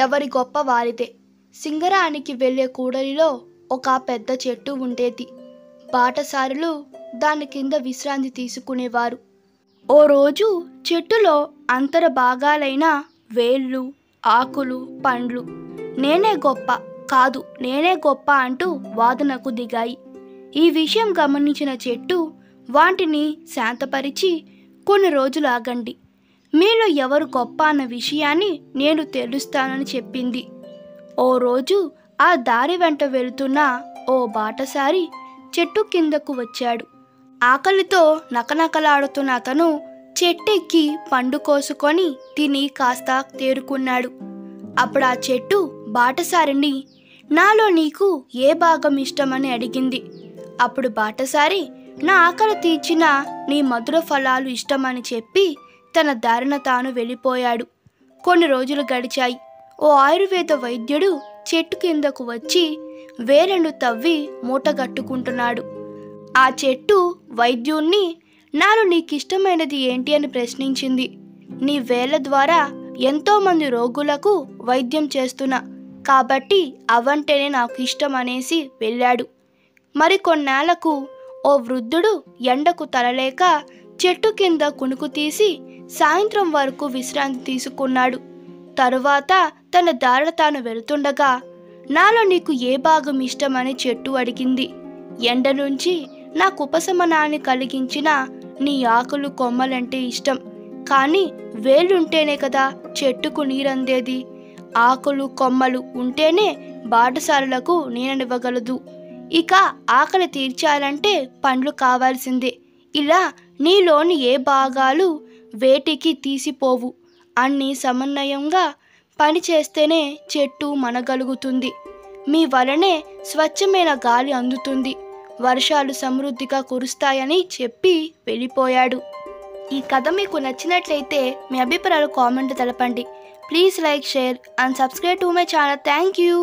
ఎవరి గొప్ప వారిదే. సింగరానికి వెళ్ళే కూడలిలో ఒక పెద్ద చెట్టు ఉండేది. బాటసారులు దాని కింద విశ్రాంతి తీసుకునేవారు. ఓ రోజు చెట్టులో అంతర భాగాలైన వేళ్ళు, ఆకులు, పండ్లు నేనే గొప్ప, కాదు నేనే గొప్ప అంటూ వాదనకు దిగాయి. ఈ విషయం గమనించిన చెట్టు వాటిని శాంతపరిచి, కొన్ని రోజులు ఆగండి, మీలో ఎవరు గొప్ప అన్న విషయాన్ని నేను తెలుస్తానని చెప్పింది. ఓ రోజు ఆ దారి వెంట వెళుతున్న ఓ బాటసారి చెట్టు కిందకు వచ్చాడు. ఆకలితో నకనకలాడుతున్న అతను చెట్టెక్కి పండు కోసుకొని తిని కాస్త తేరుకున్నాడు. అప్పుడు ఆ చెట్టు బాటసారిని, నాలో నీకు ఏ భాగం ఇష్టమని అడిగింది. అప్పుడు బాటసారి, నా ఆకలి తీర్చిన నీ మధుర ఫలాలు ఇష్టమని చెప్పి తన దారిన తాను వెళ్ళిపోయాడు. కొన్ని రోజులు గడిచాయి. ఓ ఆయుర్వేద వైద్యుడు చెట్టు కిందకు వచ్చి వేలను తవ్వి మూటగట్టుకుంటున్నాడు. ఆ చెట్టు వైద్యుణ్ణి, నాలో నీకిష్టమైనది ఏంటి అని ప్రశ్నించింది. నీ వేల ద్వారా ఎంతోమంది రోగులకు వైద్యం చేస్తున్నా కాబట్టి అవంటేనే నాకు ఇష్టం అనేసి వెళ్ళాడు. మరికొన్నేళ్లకు ఓ వృద్ధుడు ఎండకు తలలేక చెట్టు కింద కునుకు తీసి సాయంత్రం వరకు విశ్రాంతి తీసుకున్నాడు. తరువాత తన దారిన తాను వెళుతుండగా, నాలో నీకు ఏ భాగం ఇష్టమని చెట్టు అడిగింది. ఎండ నుంచి నాకు ఉపశమనాన్ని కలిగించిన నీ ఆకులు, కొమ్మలంటే ఇష్టం, కానీ వేళ్ళుంటేనే కదా చెట్టుకు నీరందేది. ఆకులు, కొమ్మలు ఉంటేనే బాటసారులకు నీడనివ్వగలదు. ఇక ఆకలి తీర్చాలంటే పండ్లు కావాల్సిందే. ఇలా నీలోని ఏ భాగాలు వేటికి తీసిపోవు. అన్ని సమన్వయంగా పనిచేస్తేనే చెట్టు మనగలుగుతుంది. మీ వలనే స్వచ్ఛమైన గాలి అందుతుంది, వర్షాలు సమృద్ధిగా కురుస్తాయని చెప్పి వెళ్ళిపోయాడు. ఈ కథ మీకు నచ్చినట్లయితే మీ అభిప్రాయాలు కామెంట్ తెలపండి. Please like, share and subscribe to my channel. Thank you.